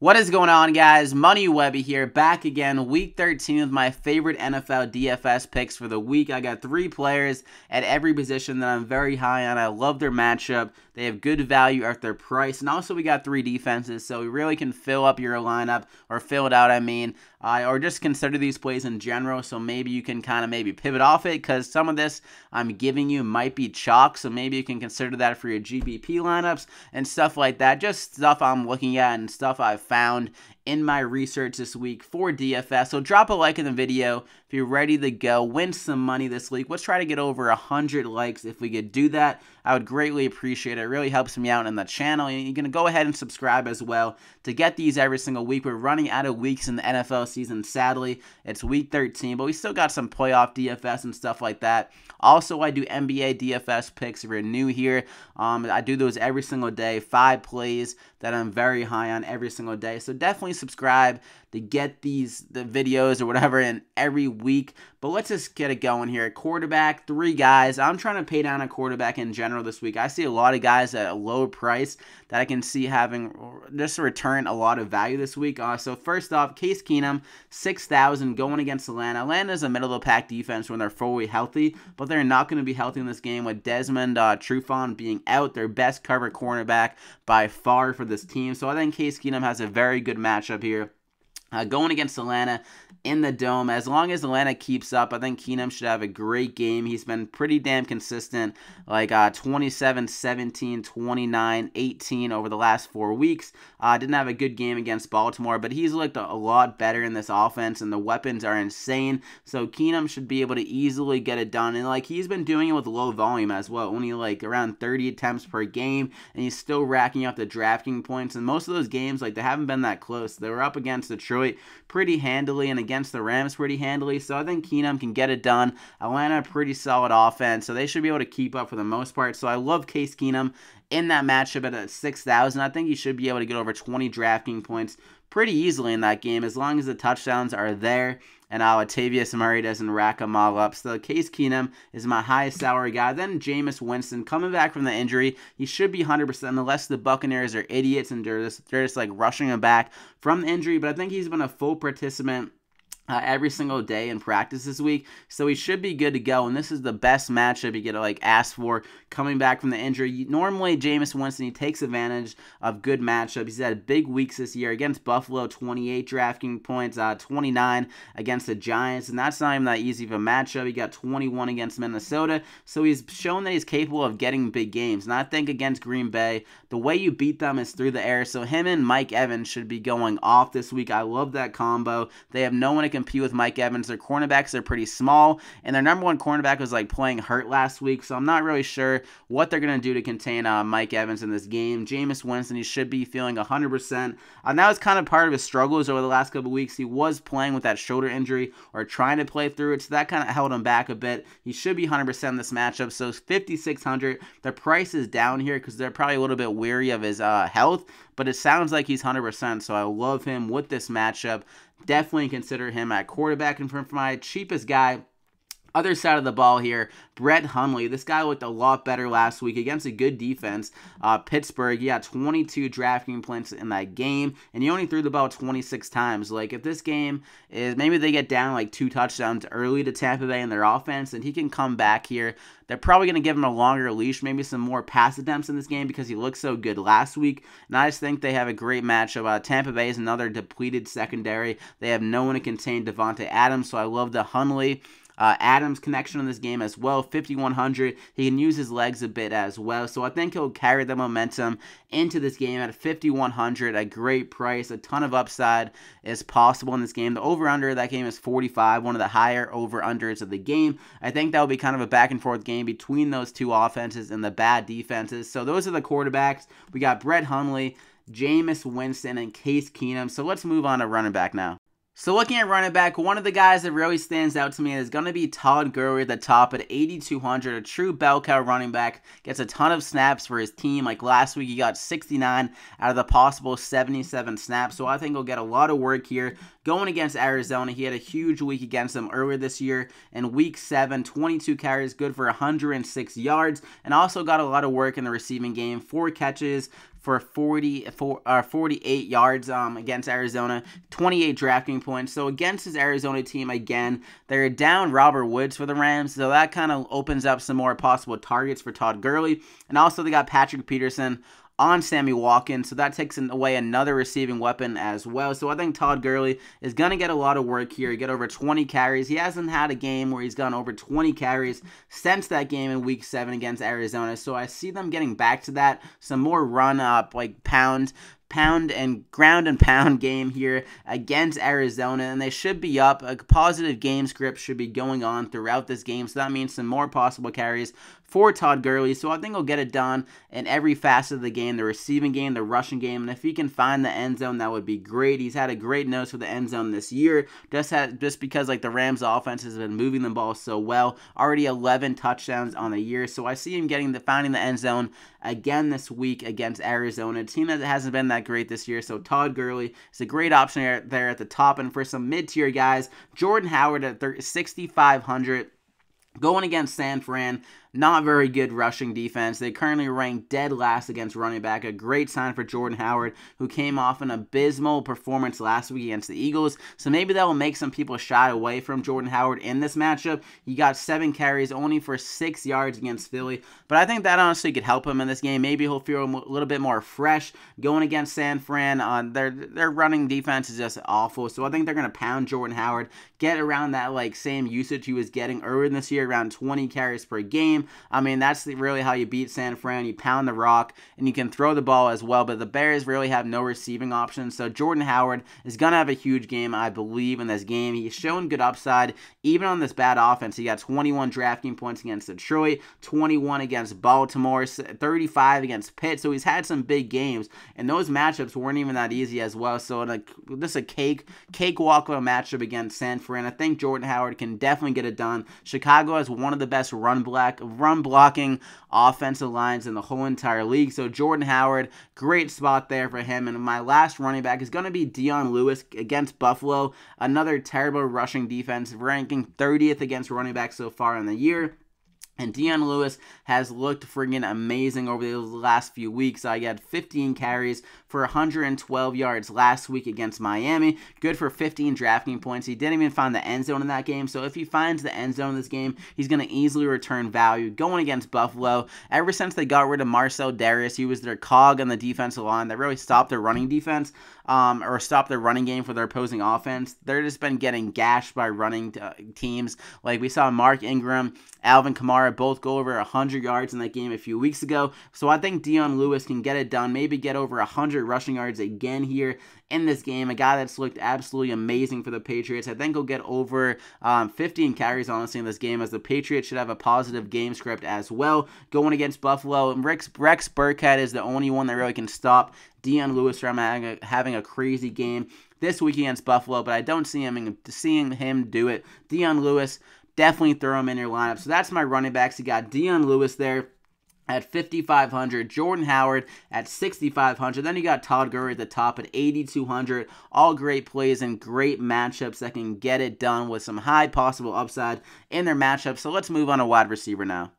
What is going on, guys? Money Webby here, back again, week 13 with my favorite NFL DFS picks for the week. I got 3 players at every position that I'm very high on. I love their matchup. They have good value at their price. And also we got 3 defenses, so we really can fill up your lineup, or fill it out, or just consider these plays in general. So maybe you can kind of maybe pivot off it, because some of this I'm giving you might be chalk. So maybe you can consider that for your GPP lineups and stuff like that. Just stuff I'm looking at and stuff I've found in my research this week for DFS. So drop a like in the video if you're ready to go win some money this week. Let's try to get over 100 likes. If we could do that, I would greatly appreciate it. It really helps me out in the channel. And you're going to go ahead and subscribe as well to get these every single week. We're running out of weeks in the NFL season, sadly. It's week 13, but we still got some playoff DFS and stuff like that. Also, I do NBA DFS picks if you're new here. I do those every single day, 5 plays that I'm very high on every single day. So definitely subscribe to get the videos or whatever in every week. But let's just get it going here. Quarterback, 3 guys. I'm trying to pay down a quarterback in general this week. I see a lot of guys at a low price that I can see having just return a lot of value this week. So first off, Case Keenum, 6,000 going against Atlanta. Atlanta is a middle-of-the-pack defense when they're fully healthy, but they're not going to be healthy in this game with Desmond Trufant being out, their best cover cornerback by far for this team. So I think Case Keenum has a very good matchup here. Going against Atlanta in the Dome. As long as Atlanta keeps up, I think Keenum should have a great game. He's been pretty damn consistent, like 27, 17, 29, 18 over the last 4 weeks. Didn't have a good game against Baltimore, but he's looked a lot better in this offense, and the weapons are insane. So Keenum should be able to easily get it done. And he's been doing it with low volume as well, only around 30 attempts per game, and he's still racking up the DraftKings points. And most of those games, they haven't been that close. They were up against Detroit pretty handily and against the Rams pretty handily. So I think Keenum can get it done. Atlanta, pretty solid offense, so they should be able to keep up for the most part. So I love Case Keenum in that matchup at 6,000. I think he should be able to get over 20 DraftKings points pretty easily in that game, as long as the touchdowns are there and Latavius Murray doesn't rack them all up. So Case Keenum is my highest salary guy. Then Jameis Winston, coming back from the injury. He should be 100% unless the Buccaneers are idiots and they're just rushing him back from the injury. But I think he's been a full participant every single day in practice this week, so he should be good to go. And this is the best matchup you get to ask for coming back from the injury. Normally, Jameis Winston, he takes advantage of good matchups. He's had big weeks this year against Buffalo, 28 DraftKings points, 29 against the Giants, and that's not even that easy of a matchup. He got 21 against Minnesota, so he's shown that he's capable of getting big games. And I think against Green Bay, the way you beat them is through the air. So him and Mike Evans should be going off this week. I love that combo. They have no one to compete with Mike Evans. Their cornerbacks are pretty small, and their number 1 cornerback was playing hurt last week, so I'm not really sure what they're going to do to contain Mike Evans in this game. Jameis Winston, he should be feeling 100%. That was kind of part of his struggles over the last couple weeks. He was playing with that shoulder injury or trying to play through it, so that kind of held him back a bit. He should be 100% in this matchup, so 5,600. The price is down here because they're probably a little bit weary of his health, but it sounds like he's 100%, so I love him with this matchup. Definitely consider him at quarterback. And for my cheapest guy, other side of the ball here, Brett Hundley. This guy looked a lot better last week against a good defense. Pittsburgh, he got 22 DraftKings points in that game, and he only threw the ball 26 times. If this game is, maybe they get down 2 touchdowns early to Tampa Bay in their offense, and he can come back here. They're probably going to give him a longer leash, maybe some more pass attempts in this game because he looked so good last week. And I just think they have a great matchup. Tampa Bay is another depleted secondary. They have no one to contain Devontae Adams, so I love the Hundley Adams connection in this game as well. 5,100. He can use his legs a bit as well, so I think he'll carry the momentum into this game at 5,100. A great price. A ton of upside is possible in this game. The over-under of that game is 45, one of the higher over-unders of the game. I think that will be kind of a back-and-forth game between those 2 offenses and the bad defenses. So those are the quarterbacks. We got Brett Hundley, Jameis Winston, and Case Keenum. So let's move on to running back now. So looking at running back, one of the guys that really stands out to me is going to be Todd Gurley at the top at 8,200. A true bell cow running back. Gets a ton of snaps for his team. Last week, he got 69 out of the possible 77 snaps. So I think he'll get a lot of work here. Going against Arizona, he had a huge week against them earlier this year. In week 7, 22 carries, good for 106 yards. And also got a lot of work in the receiving game. 4 catches for 48 yards against Arizona, 28 DraftKings points. So against this Arizona team, again, they're down Robert Woods for the Rams, so that kind of opens up some more possible targets for Todd Gurley. And also they got Patrick Peterson on Sammy Watkins, so that takes away another receiving weapon as well. So I think Todd Gurley is going to get a lot of work here, get over 20 carries. He hasn't had a game where he's gone over 20 carries since that game in Week 7 against Arizona, so I see them getting back to that, some more run-up, like pound and ground and pound game here against Arizona, and they should be up. A positive game script should be going on throughout this game, so that means some more possible carries for Todd Gurley. So I think he'll get it done in every facet of the game, the receiving game, the rushing game, and if he can find the end zone, that would be great. He's had a great nose for the end zone this year, just because like the Rams offense has been moving the ball so well. Already 11 touchdowns on the year, so I see him finding the end zone again this week against Arizona, a team that hasn't been that great this year. So Todd Gurley is a great option there at the top. And for some mid-tier guys, Jordan Howard at 6,500. Going against San Fran, not very good rushing defense. They currently rank dead last against running back. A great sign for Jordan Howard, who came off an abysmal performance last week against the Eagles. So maybe that will make some people shy away from Jordan Howard in this matchup. He got 7 carries only for 6 yards against Philly. But I think that honestly could help him in this game. Maybe he'll feel a little bit more fresh going against San Fran. Their running defense is just awful. So I think they're going to pound Jordan Howard, get around that like same usage he was getting earlier this year, around 20 carries per game. I mean, that's really how you beat San Fran. You pound the rock, and you can throw the ball as well, but the Bears really have no receiving options, so Jordan Howard is going to have a huge game, I believe, in this game. He's shown good upside, even on this bad offense. He got 21 DraftKings points against Detroit, 21 against Baltimore, 35 against Pitt, so he's had some big games, and those matchups weren't even that easy as well, so this is a cakewalk of a matchup against San Fran. I think Jordan Howard can definitely get it done. Chicago has one of the best run blocking offensive lines in the whole entire league. So Jordan Howard, great spot there for him. And my last running back is going to be Dion Lewis against Buffalo. Another terrible rushing defense, ranking 30th against running backs so far in the year. And Dion Lewis has looked friggin' amazing over the last few weeks. I got 15 carries for 112 yards last week against Miami. Good for 15 DraftKings points. He didn't even find the end zone in that game. So if he finds the end zone in this game, he's going to easily return value going against Buffalo. Ever since they got rid of Marcel Darius, he was their cog on the defensive line. That really stopped their running defense. Or stop their running game for their opposing offense. They're just been getting gashed by running teams. Like we saw Mark Ingram, Alvin Kamara both go over 100 yards in that game a few weeks ago. So I think Dion Lewis can get it done, maybe get over 100 rushing yards again here in this game. A guy that's looked absolutely amazing for the Patriots. I think he'll get over 15 carries, honestly, in this game, as the Patriots should have a positive game script as well going against Buffalo. And Rex Burkhead is the only one that really can stop Dion Lewis from having a crazy game this week against Buffalo, but I don't see seeing him do it. Dion Lewis, definitely throw him in your lineup. So that's my running backs. You got Dion Lewis there at 5,500, Jordan Howard at 6,500. Then you got Todd Gurley at the top at 8,200. All great plays and great matchups that can get it done with some high possible upside in their matchups. So let's move on to wide receiver now.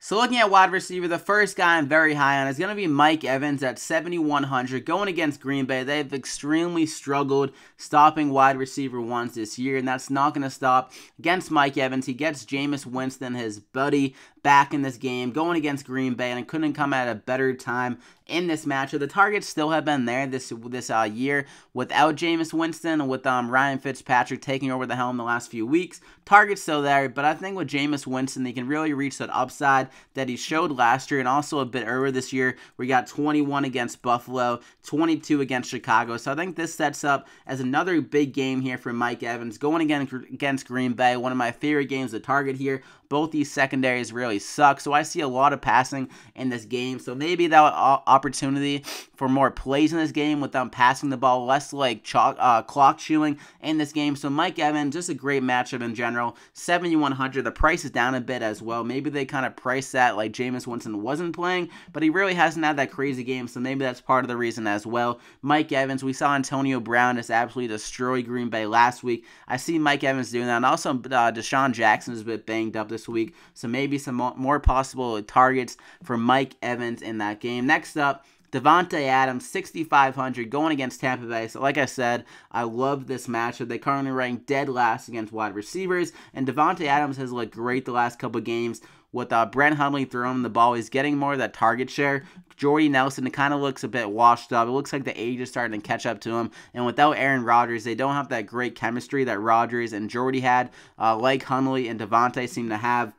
So looking at wide receiver, the first guy I'm very high on is going to be Mike Evans at 7,100. Going against Green Bay, they've extremely struggled stopping wide receiver ones this year, and that's not going to stop against Mike Evans. He gets Jameis Winston, his buddy, back in this game, going against Green Bay, and it couldn't come at a better time in this matchup. The targets still have been there this year without Jameis Winston, with Ryan Fitzpatrick taking over the helm the last few weeks. Targets still there, but I think with Jameis Winston, he can really reach that upside that he showed last year, and also a bit earlier this year, where he got 21 against Buffalo, 22 against Chicago. So I think this sets up as another big game here for Mike Evans, going against Green Bay, one of my favorite games to target here. Both these secondaries really suck, so I see a lot of passing in this game. So maybe that opportunity for more plays in this game with them passing the ball, less like clock chewing in this game. So Mike Evans, just a great matchup in general. 7,100. The price is down a bit as well. Maybe they kind of price that like Jameis Winston wasn't playing, but he really hasn't had that crazy game, so maybe that's part of the reason as well. Mike Evans, we saw Antonio Brown just absolutely destroy Green Bay last week. I see Mike Evans doing that, and also Deshaun Jackson is a bit banged up this week, so maybe some more possible targets for Mike Evans in that game. Next up, Davante Adams, 6,500 going against Tampa Bay. So like I said, I love this matchup. They currently rank dead last against wide receivers, and Davante Adams has looked great the last couple of games. With Brent Hundley throwing the ball, he's getting more of that target share. Jordy Nelson, it kind of looks a bit washed up. It looks like the age is starting to catch up to him. And without Aaron Rodgers, they don't have that great chemistry that Rodgers and Jordy had, like Hundley and Davante seem to have.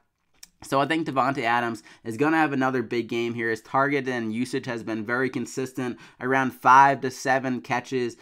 So I think Davante Adams is going to have another big game here. His target and usage has been very consistent, around 5 to 7 catches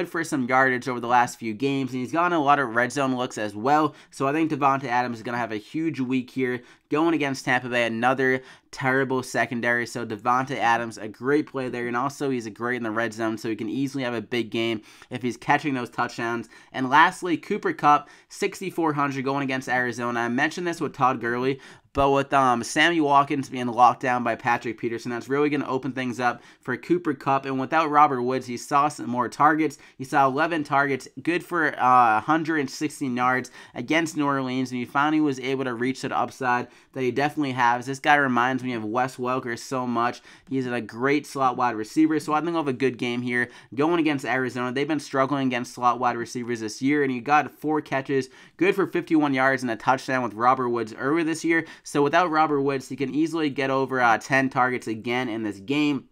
for some yardage over the last few games, and he's gotten a lot of red zone looks as well. So I think Davante Adams is going to have a huge week here going against Tampa Bay, another terrible secondary. So Davante Adams, a great play there, and also he's a great in the red zone, so he can easily have a big game if he's catching those touchdowns. And lastly, Cooper Kupp, 6,400 going against Arizona. I mentioned this with Todd Gurley, but with Sammy Watkins being locked down by Patrick Peterson, that's really going to open things up for Cooper Kupp. And without Robert Woods, he saw some more targets. He saw 11 targets, good for 116 yards against New Orleans, and he finally was able to reach that upside that he definitely has. This guy reminds me of Wes Welker so much. He's a great slot wide receiver, so I think he'll have a good game here going against Arizona. They've been struggling against slot wide receivers this year, and he got 4 catches, good for 51 yards and a touchdown with Robert Woods earlier this year. So without Robert Woods, he can easily get over 10 targets again in this game.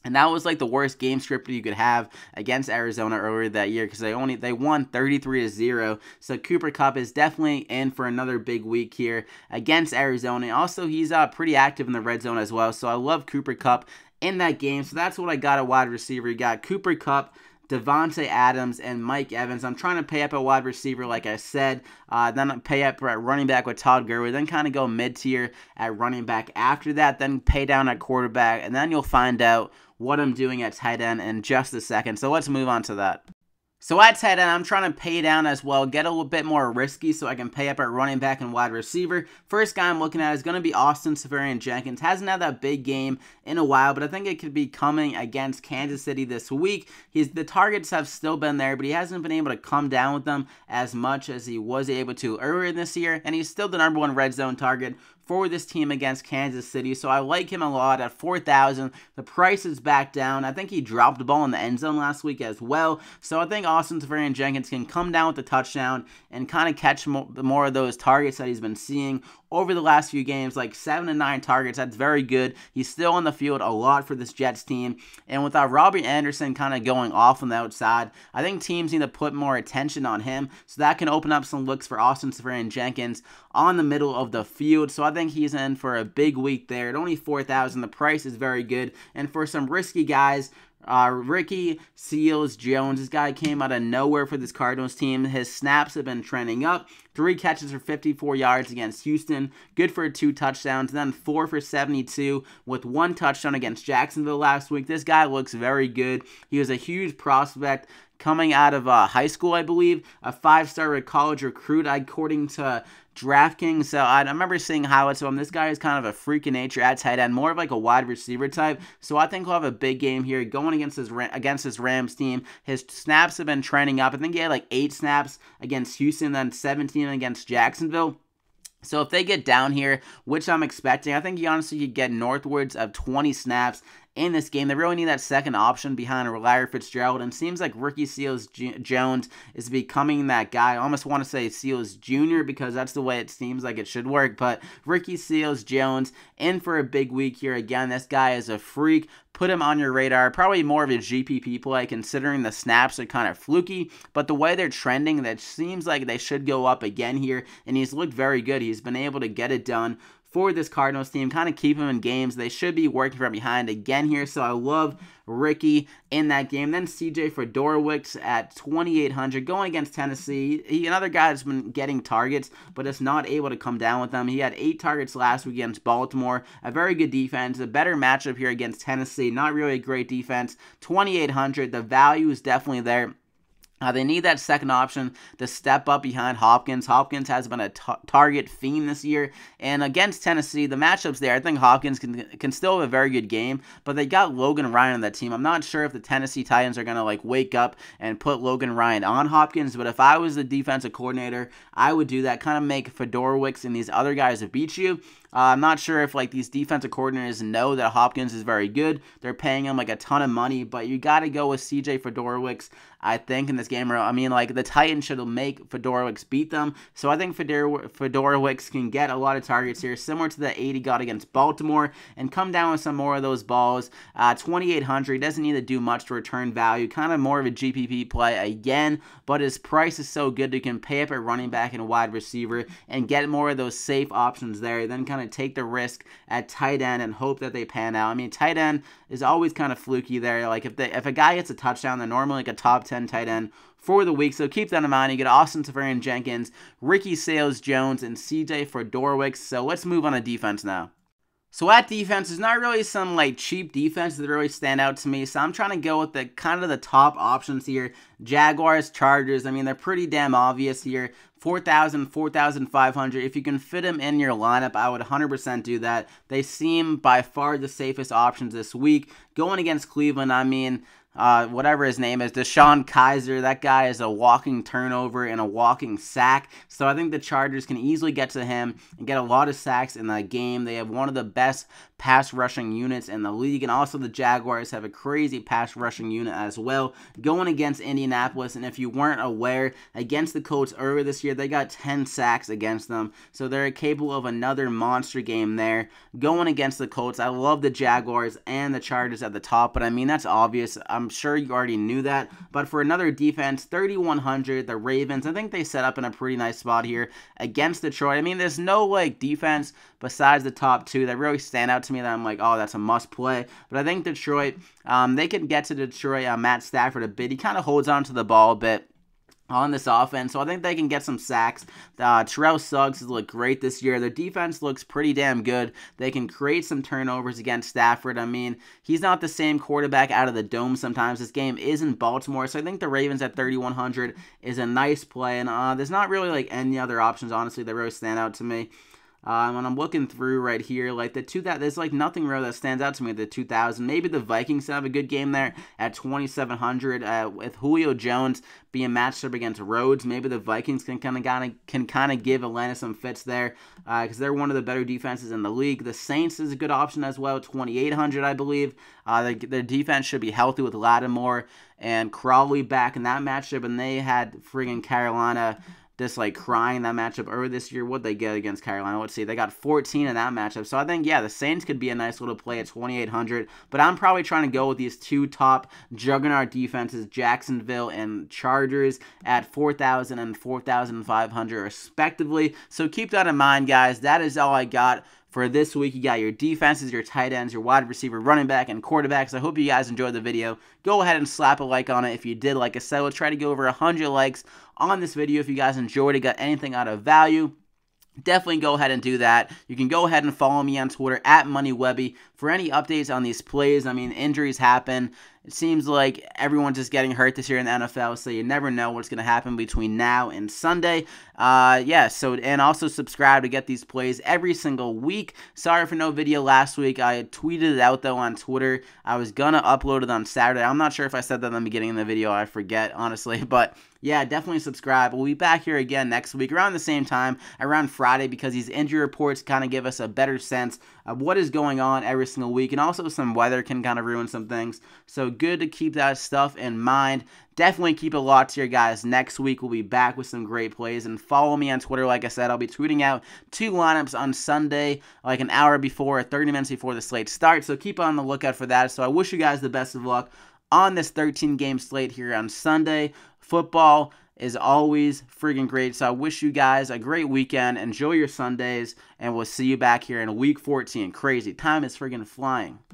And that was like the worst game script you could have against Arizona earlier that year because they won 33-0. So Cooper Kupp is definitely in for another big week here against Arizona. Also, he's pretty active in the red zone as well. So I love Cooper Kupp in that game. So that's what I got at wide receiver. You got Cooper Kupp, Davante Adams, and Mike Evans. I'm trying to pay up at wide receiver, like I said. Then pay up at running back with Todd Gurley. Then kind of go mid-tier at running back after that. Then pay down at quarterback. And then you'll find out what I'm doing at tight end in just a second. So let's move on to that. So at tight end, I'm trying to pay down as well, get a little bit more risky so I can pay up at running back and wide receiver. First guy I'm looking at is going to be Austin Seferian-Jenkins. Hasn't had that big game in a while, but I think it could be coming against Kansas City this week. The targets have still been there, but he hasn't been able to come down with them as much as he was able to earlier this year, and he's still the #1 red zone target for this team against Kansas City. So I like him a lot at 4,000. The price is back down. I think he dropped the ball in the end zone last week as well. So I think Austin Seferian-Jenkins can come down with the touchdown and kind of catch more of those targets that he's been seeing over the last few games, like 7 to 9 targets. That's very good. He's still on the field a lot for this Jets team. And without Robbie Anderson kind of going off on the outside, I think teams need to put more attention on him. So that can open up some looks for Austin Seferian-Jenkins on the middle of the field. So I think he's in for a big week there. At only 4,000, the price is very good. And for some risky guys, Ricky Seals-Jones, this guy came out of nowhere for this Cardinals team. His snaps have been trending up. 3 catches for 54 yards against Houston. Good for 2 touchdowns. And then 4 for 72 with 1 touchdown against Jacksonville last week. This guy looks very good. He was a huge prospect coming out of high school, I believe. A 5-star college recruit, according to DraftKings. So I remember seeing highlights of him. This guy is kind of a freak in nature at tight end, more of like a wide receiver type. So I think he'll have a big game here going against his Rams team. His snaps have been trending up. I think he had like 8 snaps against Houston, then 17 against Jacksonville. So if they get down here, which I'm expecting, I think he honestly could get northwards of 20 snaps in this game. They really need that second option behind Larry Fitzgerald, and it seems like Ricky Seals-Jones is becoming that guy. I almost want to say Seals Jr. because that's the way it seems like it should work, but Ricky Seals-Jones in for a big week here. Again, this guy is a freak. Put him on your radar. Probably more of a GPP play considering the snaps are kind of fluky, but the way they're trending, that seems like they should go up again here, and he's looked very good. He's been able to get it done for this Cardinals team, kind of keep him in games. They should be working from behind again here, so I love Ricky in that game. Then CJ Fedorowicz at 2,800 going against Tennessee. Another guy that's been getting targets, but is not able to come down with them. He had 8 targets last week against Baltimore. A very good defense. A better matchup here against Tennessee. Not really a great defense. 2,800. The value is definitely there. They need that second option to step up behind Hopkins. Hopkins has been a target fiend this year. And against Tennessee, the matchups there, I think Hopkins can still have a very good game. But they got Logan Ryan on that team. I'm not sure if the Tennessee Titans are going to like wake up and put Logan Ryan on Hopkins. But if I was the defensive coordinator, I would do that. Kind of make Fedorowicz and these other guys beat you. I'm not sure if like these defensive coordinators know that Hopkins is very good. They're paying him like a ton of money, but you got to go with CJ Fedorowicz, I think, in this game. I mean, like the Titans should make Fedorowicz beat them. So I think Fedorowicz can get a lot of targets here, similar to the 8 he got against Baltimore, and come down with some more of those balls. 2,800. He doesn't need to do much to return value. Kind of more of a GPP play again, but his price is so good you can pay up at running back and wide receiver and get more of those safe options there. Then kind of take the risk at tight end and hope that they pan out. I mean, tight end is always kind of fluky there. Like if a guy gets a touchdown, they're normally like a top 10 tight end for the week. So keep that in mind. You get Austin Seferian-Jenkins, Ricky Seals-Jones, and CJ Fedorowicz. So let's move on to defense now. So at defense, there's not really some like cheap defense that really stand out to me. So I'm trying to go with the kind of the top options here. Jaguars, Chargers. I mean, they're pretty damn obvious here. 4,000, 4,500. If you can fit them in your lineup, I would 100% do that. They seem by far the safest options this week. Going against Cleveland, I mean, whatever his name is, DeShone Kizer, that guy is a walking turnover and a walking sack. So I think the Chargers can easily get to him and get a lot of sacks in that game. They have one of the best pass rushing units in the league, and also the Jaguars have a crazy pass rushing unit as well. Going against Indianapolis, and if you weren't aware, against the Colts earlier this year, they got 10 sacks against them. So they're capable of another monster game there. Going against the Colts, I love the Jaguars and the Chargers at the top, but I mean, that's obvious. I'm sure you already knew that. But for another defense, 3,100, the Ravens, I think they set up in a pretty nice spot here against Detroit. I mean, there's no like defense besides the top two that really stand out to me that I'm like, oh, that's a must play. But I think Detroit, they can get to Detroit. Matt Stafford a bit. He kind of holds on to the ball a bit on this offense, so I think they can get some sacks. Terrell Suggs has looked great this year. Their defense looks pretty damn good. They can create some turnovers against Stafford. I mean, he's not the same quarterback out of the dome sometimes. This game is in Baltimore, so I think the Ravens at 3,100 is a nice play, and there's not really like any other options, honestly, that really stand out to me. When I'm looking through right here, like there's like nothing really that stands out to me at the 2,000. Maybe the Vikings have a good game there at 2,700 with Julio Jones being matched up against Rhodes. Maybe the Vikings can kind of give Atlanta some fits there because they're one of the better defenses in the league. The Saints is a good option as well, 2,800 I believe. Their defense should be healthy with Lattimore and Crawley back in that matchup, and they had friggin' Carolina just like crying that matchup earlier this year. What'd they get against Carolina? Let's see. They got 14 in that matchup. So I think, yeah, the Saints could be a nice little play at 2,800. But I'm probably trying to go with these two top juggernaut defenses, Jacksonville and Chargers, at 4,000 and 4,500 respectively. So keep that in mind, guys. That is all I got for this week. You got your defenses, your tight ends, your wide receiver, running back, and quarterbacks. I hope you guys enjoyed the video. Go ahead and slap a like on it if you did. Like I said, we'll try to go over 100 likes on this video if you guys enjoyed it, got anything out of value. Definitely go ahead and do that. You can go ahead and follow me on Twitter at MoneyWebby for any updates on these plays. I mean, injuries happen. It seems like everyone's just getting hurt this year in the NFL, so you never know what's going to happen between now and Sunday. And also subscribe to get these plays every single week. Sorry for no video last week. I tweeted it out, though, on Twitter. I was going to upload it on Saturday. I'm not sure if I said that in the beginning of the video. I forget, honestly, but yeah, definitely subscribe. We'll be back here again next week around the same time, around Friday, because these injury reports kind of give us a better sense of what is going on every single week, and also some weather can kind of ruin some things. So good to keep that stuff in mind. Definitely keep it locked here, guys. Next week, we'll be back with some great plays. And follow me on Twitter. Like I said, I'll be tweeting out 2 lineups on Sunday, like an hour before, 30 minutes before the slate starts. So keep on the lookout for that. So I wish you guys the best of luck on this 13-game slate here on Sunday. Football is always friggin' great. So I wish you guys a great weekend. Enjoy your Sundays. And we'll see you back here in Week 14. Crazy. Time is friggin' flying.